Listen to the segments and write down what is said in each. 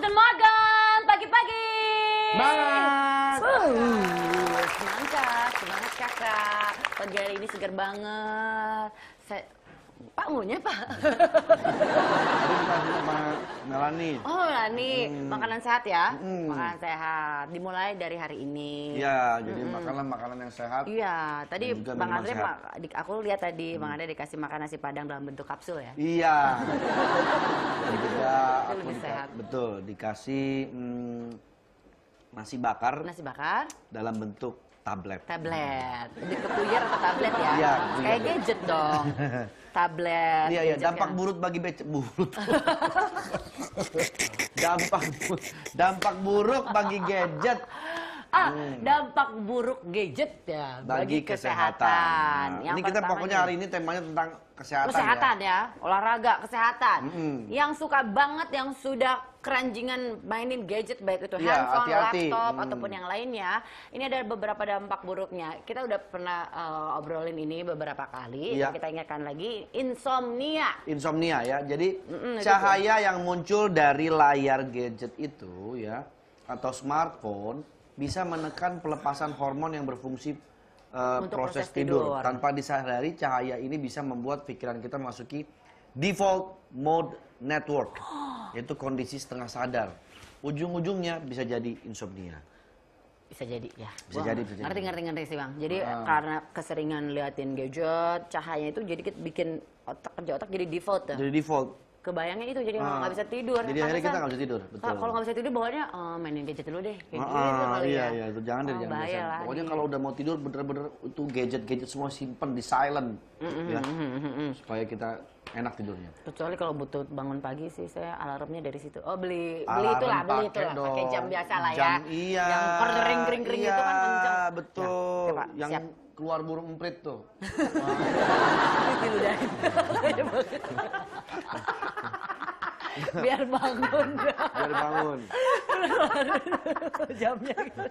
Guten Morgen, pagi-pagi. Semangat! Semangat kakak. Pagi hari ini segar banget. Pak ngunyah Pak. Tadi dikasih sama Melani. Oh Melani, makanan sehat ya? Makanan sehat. Dimulai dari hari ini. Iya, jadi makanlah makanan yang sehat. Iya, tadi juga Bang minuman Andre, sehat. aku lihat tadi Bang Andre dikasih makan nasi padang dalam bentuk kapsul ya? Iya. Dan juga Itu aku lebih sehat. betul dikasih nasi bakar Nasi bakar, dalam bentuk tablet. tablet. Lebih ke puyer atau tablet ya? Iya, Kayak puyer. gadget dong. Tablet. Iya, gadget dampak yang- buruk bagi buruk. dampak buruk bagi gadget Dampak buruk gadget ya bagi kesehatan. Yang Ini kita pertama pokoknya nih, hari ini temanya tentang kesehatan, kesehatan ya, olahraga, kesehatan. Yang suka banget, yang sudah keranjingan mainin gadget, baik itu Iya, handphone, hati-hati. laptop, ataupun yang lainnya. Ini ada beberapa dampak buruknya. Kita udah pernah obrolin ini beberapa kali. Iya. Kita ingatkan lagi, insomnia. Insomnia ya. Jadi itu cahaya yang muncul dari layar gadget itu ya atau smartphone bisa menekan pelepasan hormon yang berfungsi Untuk proses proses tidur. tidur. Tanpa disadari cahaya ini bisa membuat pikiran kita masuki default mode network, yaitu kondisi setengah sadar. Ujung-ujungnya bisa jadi insomnia. Bisa jadi ya. Bisa Gua jadi, bisa jadi. Ngerti sih Bang. Jadi karena keseringan liatin gadget, cahaya itu jadi bikin kerja otak jadi default ya. Jadi default. Kebayangnya itu jadi nggak bisa tidur. Jadi akhirnya kita Pantesan, nggak bisa tidur. Betul. Kalau nggak bisa tidur bawaannya mainin gadget dulu deh. Kayak gitu kali Iya, ya. iya, itu jangan deh, jangan bahaya biasa. lah. Pokoknya kalau udah mau tidur bener-bener itu gadget-gadget semua simpen di silent, ya, supaya kita enak tidurnya. Kecuali kalau butuh bangun pagi sih saya alarmnya dari situ. Oh beli Alarm itulah, pakai dong. pakai jam biasa lah ya. Jam, iya. Yang kering Iya, itu kan kenceng. betul. Nah, oke, Pak, yang siap. keluar burung emprit tuh. Diludahin. Biar bangun. Biar bangun. Jamnya gitu.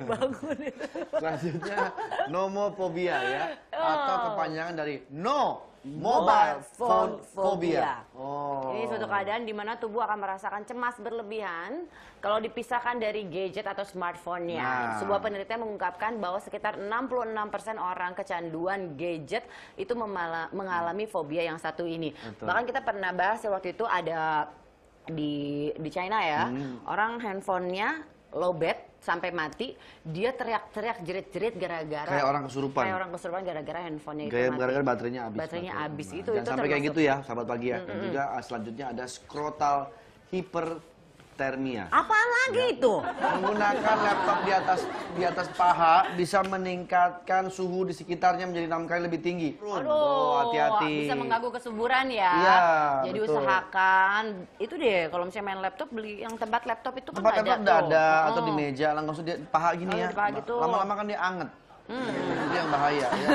Bangun itu. Selanjutnya nomophobia ya, atau kepanjangan dari no mobile phone phobia. Oh. Ini suatu keadaan di mana tubuh akan merasakan cemas berlebihan kalau dipisahkan dari gadget atau smartphone-nya. Nah. Sebuah penelitian mengungkapkan bahwa sekitar 66% orang kecanduan gadget itu mengalami fobia yang satu ini. Betul. Bahkan kita pernah bahas ya, waktu itu ada di China ya, orang handphonenya lowbat sampai mati, dia teriak-teriak jerit-jerit gara-gara Kayak orang kesurupan. Kayak orang kesurupan gara-gara handphonenya itu mati. Gara-gara baterainya habis. Baterainya habis. Nah, Itu jangan sampai kayak termasuk- gitu ya, sahabat pagi ya. Dan juga selanjutnya ada scrotal hyperthermia. Apa lagi itu? Menggunakan laptop di atas paha bisa meningkatkan suhu di sekitarnya menjadi 6 kali lebih tinggi. Aduh, hati-hati. bisa mengganggu kesuburan ya. Iya, Jadi betul. usahakan itu deh, kalau misalnya main laptop, beli yang tempat laptop itu kan Tempat laptop udah tuh. ada atau Oh. di meja, langsung di paha gini Oh, ya. di paha gitu. Lama-lama kan dia anget. Itu yang bahaya ya.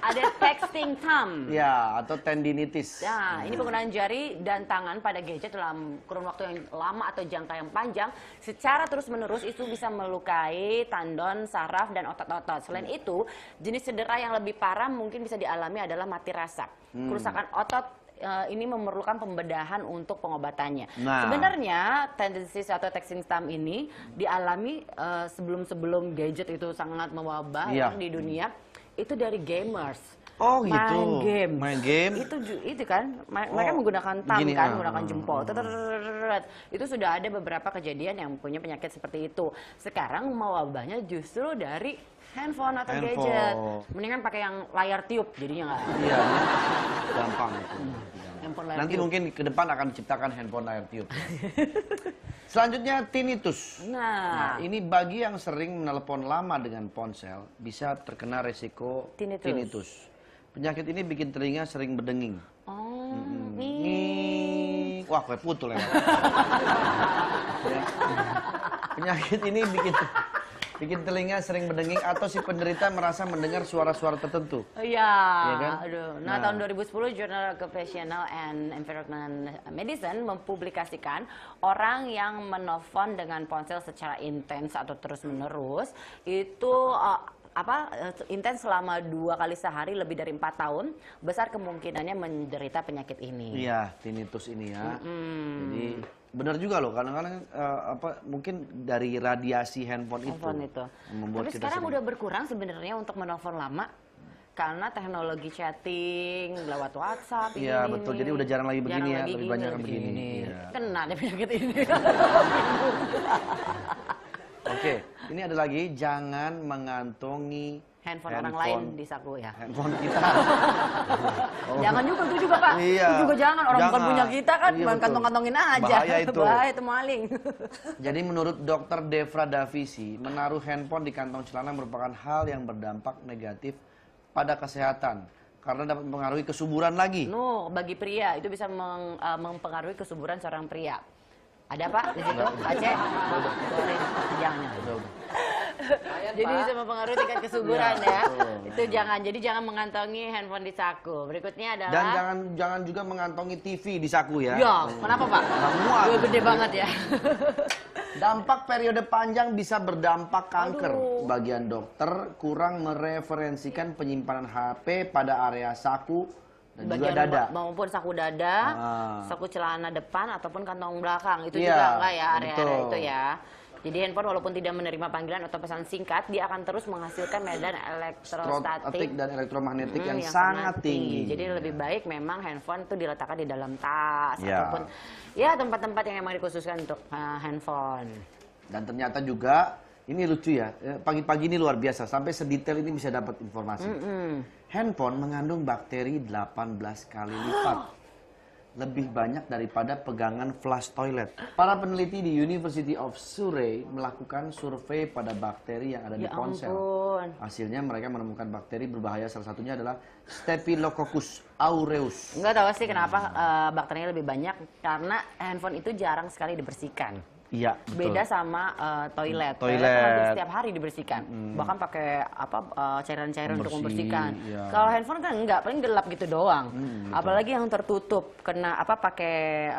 Ada texting thumb. Ya, atau tendinitis. Nah, ini penggunaan jari dan tangan pada gadget dalam kurun waktu yang lama atau jangka yang panjang secara terus-menerus itu bisa melukai tendon, saraf, dan otot-otot. Selain itu, jenis cedera yang lebih parah mungkin bisa dialami adalah mati rasa. Kerusakan otot ini memerlukan pembedahan untuk pengobatannya. Nah. Sebenarnya tendencies atau texting thumb ini dialami sebelum gadget itu sangat mewabah Iya. di dunia, itu dari gamers. Oh gitu. Main game. Main game. Itu kan mereka menggunakan thumb Gini, kan, menggunakan jempol. Itu sudah ada beberapa kejadian yang punya penyakit seperti itu. Sekarang mewabahnya justru dari handphone atau Handphone. gadget. Mendingan pakai yang layar tiup jadinya nggak. Iya, gampang itu. Handphone layar Nanti tiup. mungkin ke depan akan diciptakan handphone layar tiup. Selanjutnya tinnitus. Nah, Ini bagi yang sering menelpon lama dengan ponsel bisa terkena resiko Tinnitus. tinnitus. Penyakit ini bikin telinga sering berdenging. oh, nih. Nging. Wah, kayak putul ya. Ya. Penyakit ini bikin telinga sering berdenging atau si penderita merasa mendengar suara-suara tertentu. Iya, Iya kan? aduh. Nah. Tahun 2010 Journal Occupational and Environment Medicine mempublikasikan orang yang menelpon dengan ponsel secara intens atau terus-menerus itu intens selama 2 kali sehari lebih dari 4 tahun, besar kemungkinannya menderita penyakit ini. Iya, tinnitus ini ya. Jadi benar juga loh, kadang-kadang mungkin dari radiasi handphone itu membuat Tapi kita sekarang sering. udah berkurang sebenarnya untuk menelpon lama karena teknologi chatting lewat WhatsApp. Iya betul, jadi udah jarang lagi begini Jarang ya, lagi lebih banyak yang begini. Iya. Kena deh penyakit ini. Oke, ini ada lagi, jangan mengantongi handphone orang lain di saku ya. handphone kita. Jangan juga itu juga Pak. Iya. Itu juga jangan, orang bukan Jangan. punya kita kan, Iya, main betul. kantong-kantongin aja. Bahaya itu. Bahaya itu maling. Jadi menurut Dr. Devra Davisi, menaruh handphone di kantong celana merupakan hal yang berdampak negatif pada kesehatan karena dapat mempengaruhi kesuburan lagi. Bagi pria itu bisa mempengaruhi kesuburan seorang pria. Ada Pak di situ? Pak Aceh? Jangan. Jadi bisa mempengaruhi tingkat kesuburan ya. Itu jangan. Jadi jangan mengantongi handphone di saku. Berikutnya adalah Dan jangan juga mengantongi TV di saku ya. Ya, kenapa Pak? Muat. Gede banget ya. Dampak periode panjang bisa berdampak kanker. Bagian dokter kurang mereferensikan penyimpanan HP pada area saku dan juga dada. Maupun saku dada, saku celana depan ataupun kantong belakang. Itu Iya, juga enggak ya area-area betul. itu ya. Jadi handphone walaupun tidak menerima panggilan atau pesan singkat, dia akan terus menghasilkan medan elektrostatik dan elektromagnetik yang yang sangat tinggi. Jadi lebih baik memang handphone itu diletakkan di dalam tas Ya. ataupun ya tempat-tempat yang memang dikhususkan untuk handphone. Dan ternyata juga, ini lucu ya, pagi-pagi ini luar biasa, sampai sedetail ini bisa dapat informasi. Handphone mengandung bakteri 18 kali lipat. Lebih banyak daripada pegangan flush toilet. Para peneliti di University of Surrey melakukan survei pada bakteri yang ada di Ya ponsel. ampun. Hasilnya mereka menemukan bakteri berbahaya, salah satunya adalah Staphylococcus aureus. Enggak tahu sih kenapa bakterinya lebih banyak, karena handphone itu jarang sekali dibersihkan. Iya, betul. Beda sama toilet. Toilet. Hampir setiap hari dibersihkan. Bahkan pakai cairan-cairan untuk Pembersih, membersihkan. iya. Kalau handphone kan enggak, paling gelap gitu doang. Betul. Apalagi yang tertutup kena pakai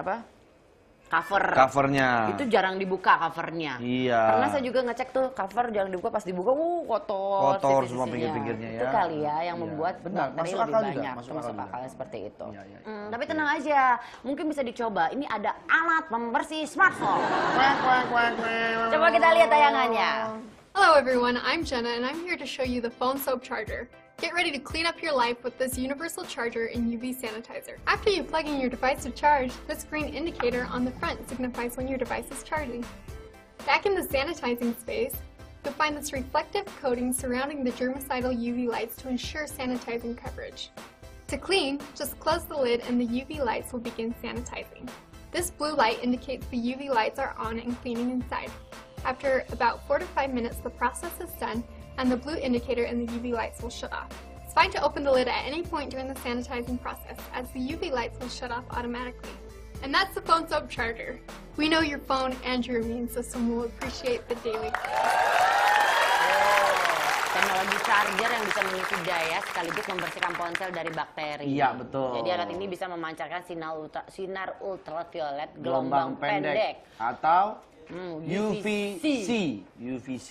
cover. Covernya. Itu jarang dibuka covernya. Iya. Karena saya juga ngecek tuh cover jarang dibuka, pas dibuka kotor. Kotor sisi-sisinya. semua pinggir-pinggirnya ya. Itu kali ya yang Iya. membuat Benar, bakteri masuk lebih akal juga, banyak. masuk Masuk akal akal juga. seperti itu. Iya, iya. Tapi tenang aja, mungkin bisa dicoba. Ini ada alat pembersih smartphone. Coba kita lihat tayangannya. Hello everyone, I'm Jenna and I'm here to show you the phone soap charger. Get ready to clean up your life with this universal charger and UV sanitizer. After you plug in your device to charge, this green indicator on the front signifies when your device is charging. Back in the sanitizing space, you'll find this reflective coating surrounding the germicidal UV lights to ensure sanitizing coverage. To clean, just close the lid and the UV lights will begin sanitizing. This blue light indicates the UV lights are on and cleaning inside. After about 4 to 5 minutes, the process is done and the blue indicator and the UV lights will shut off. It's fine to open the lid at any point during the sanitizing process, as the UV lights will shut off automatically. And that's the phone soap charger. We know your phone and your immune system will appreciate the daily Teknologi charger yang bisa mengisi daya sekaligus membersihkan ponsel dari bakteri. Iya, betul. Jadi alat ini bisa memancarkan sinar ultraviolet gelombang pendek. Atau UVC. UVC.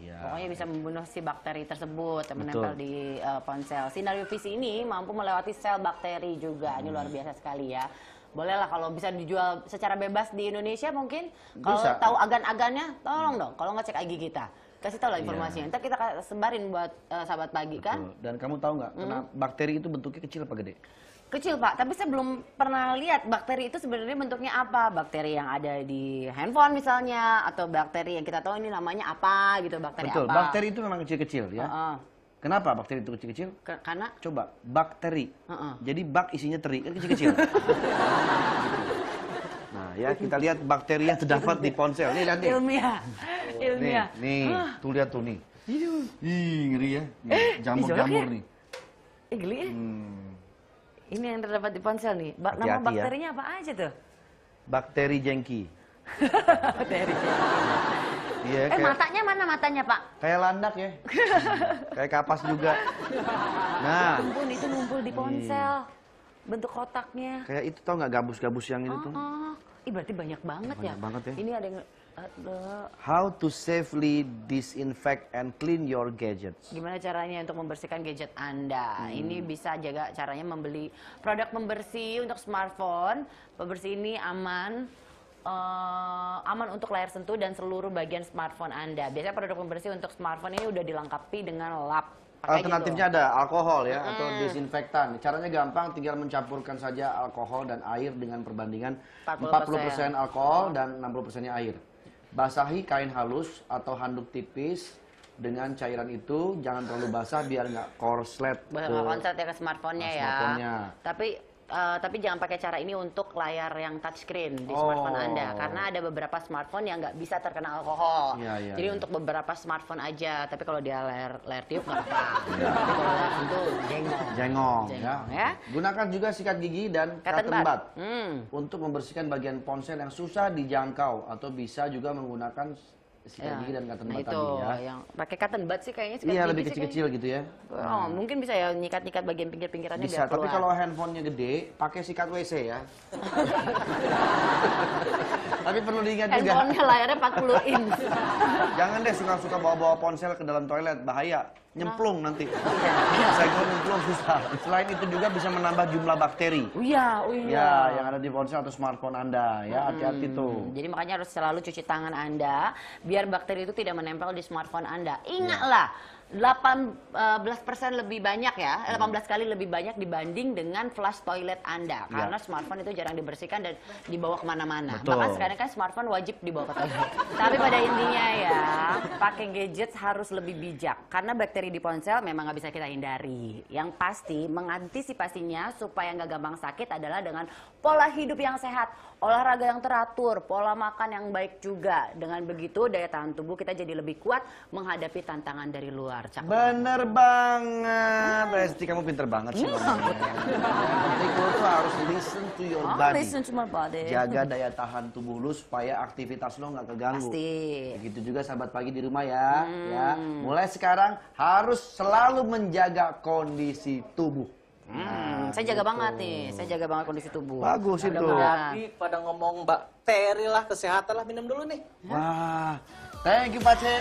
Ya. Pokoknya bisa membunuh si bakteri tersebut yang menempel Betul. di ponsel. Sinar UVC ini mampu melewati sel bakteri juga. Ini luar biasa sekali ya. Bolehlah kalau bisa dijual secara bebas di Indonesia mungkin. Kalau Bisa. tahu agan-agannya, tolong dong. Kalau nggak cek IG kita, kasih tahu lah Iya. informasinya. Ntar kita sebarin buat sahabat pagi kan. Betul. Dan kamu tahu nggak, kenapa bakteri itu bentuknya kecil apa gede? Kecil Pak, tapi saya belum pernah lihat bakteri itu sebenarnya bentuknya apa. Bakteri yang ada di handphone misalnya, atau bakteri yang kita tahu ini namanya apa gitu, bakteri Betul, apa. bakteri itu memang kecil-kecil ya. Heeh. Kenapa bakteri itu kecil-kecil? Karena Coba, bakteri. Heeh. Jadi bak isinya teri, kan kecil-kecil. Nah ya, kita lihat bakteri yang terdapat di ponsel. Nih, lihat nih. ilmiah. Nih, Ilmiah. nih, tuh lihat tuh nih. Ih, ngeri ya. Nih, dicolok jamur-jamur ya? nih. Geli ya. Ini yang terdapat di ponsel nih. Nama Hati-hati ya. bakterinya apa aja tuh? Bakteri jengki. Bakteri. Iya, Matanya mana matanya Pak? kayak landak ya. Kayak kapas juga. Nah, Ampun, itu numpul di ponsel. Bentuk kotaknya. kayak itu tau nggak gabus-gabus yang itu tuh? Ih, berarti banyak banget ya. Banyak banget ya. Ini ada yang How to safely disinfect and clean your gadgets. gimana caranya untuk membersihkan gadget Anda? Ini bisa jaga caranya membeli produk pembersih untuk smartphone. Pembersih ini aman. Aman untuk layar sentuh dan seluruh bagian smartphone Anda. Biasanya produk pembersih untuk smartphone ini udah dilengkapi dengan lap. Pakai Alternatifnya gitu. ada alkohol ya atau disinfektan. Caranya gampang, tinggal mencampurkan saja alkohol dan air dengan perbandingan 40% alkohol dan 60%-nya air. Basahi kain halus atau handuk tipis dengan cairan itu, jangan terlalu basah biar nggak korslet Konslet ya ke smartphone-nya ya. smartphone-nya. Tapi jangan pakai cara ini untuk layar yang touchscreen di smartphone Anda, karena ada beberapa smartphone yang nggak bisa terkena alkohol. Iya, Jadi iya. untuk beberapa smartphone aja. Tapi kalau dia layar tiup nggak apa-apa. Tapi kalau layar sentuh Jengong Jengong, ya. ya. Gunakan juga sikat gigi dan Cotton cotton bud. bud untuk membersihkan bagian ponsel yang susah dijangkau, atau bisa juga menggunakan sikat gigi dan cotton Nah bud itu tadi ya. yang pakai cotton bud sih kayaknya sikat Iya, gigi lebih sih kecil-kecil gitu ya. kayaknya. Oh, mungkin bisa ya nyikat-nyikat bagian pinggir-pinggirannya Bisa, biar tapi keluar. kalau handphonenya gede, pakai sikat WC ya. Tapi perlu diingat juga, Handphonenya layarnya 40 inch. jangan deh suka-suka bawa-bawa ponsel ke dalam toilet, bahaya. Nyemplung nanti. Iya. Saya kalau nyemplung susah. Selain itu juga bisa menambah jumlah bakteri. Oh iya. Ya, yang ada di ponsel atau smartphone Anda ya, hati-hati tuh. Jadi makanya harus selalu cuci tangan Anda biar bakteri itu tidak menempel di smartphone Anda. Ingatlah, 18% lebih banyak ya, 18 kali lebih banyak dibanding dengan flush toilet Anda. Karena smartphone itu jarang dibersihkan dan dibawa kemana-mana. Betul. Bahkan sekarang kan smartphone wajib dibawa ke toilet. Tapi pada intinya ya, pakai gadget harus lebih bijak. Karena bakteri di ponsel memang nggak bisa kita hindari. Yang pasti, mengantisipasinya supaya nggak gampang sakit adalah dengan pola hidup yang sehat, olahraga yang teratur, pola makan yang baik juga. Dengan begitu, daya tahan tubuh kita jadi lebih kuat menghadapi tantangan dari luar. Cakep. Bener banget, Resti, kamu pinter banget sih ngomongnya. Yang penting lu tuh harus listen to your body. Listen to my body. Jaga daya tahan tubuh lu supaya aktivitas lu nggak keganggu. Pasti. Begitu juga sahabat pagi di rumah ya. Ya, mulai sekarang harus selalu menjaga kondisi tubuh. Saya jaga banget nih, saya jaga banget kondisi tubuh. Bagus itu. Tadi pada ngomong bakteri lah, kesehatan lah, minum dulu nih. Wah, thank you Pak Ce.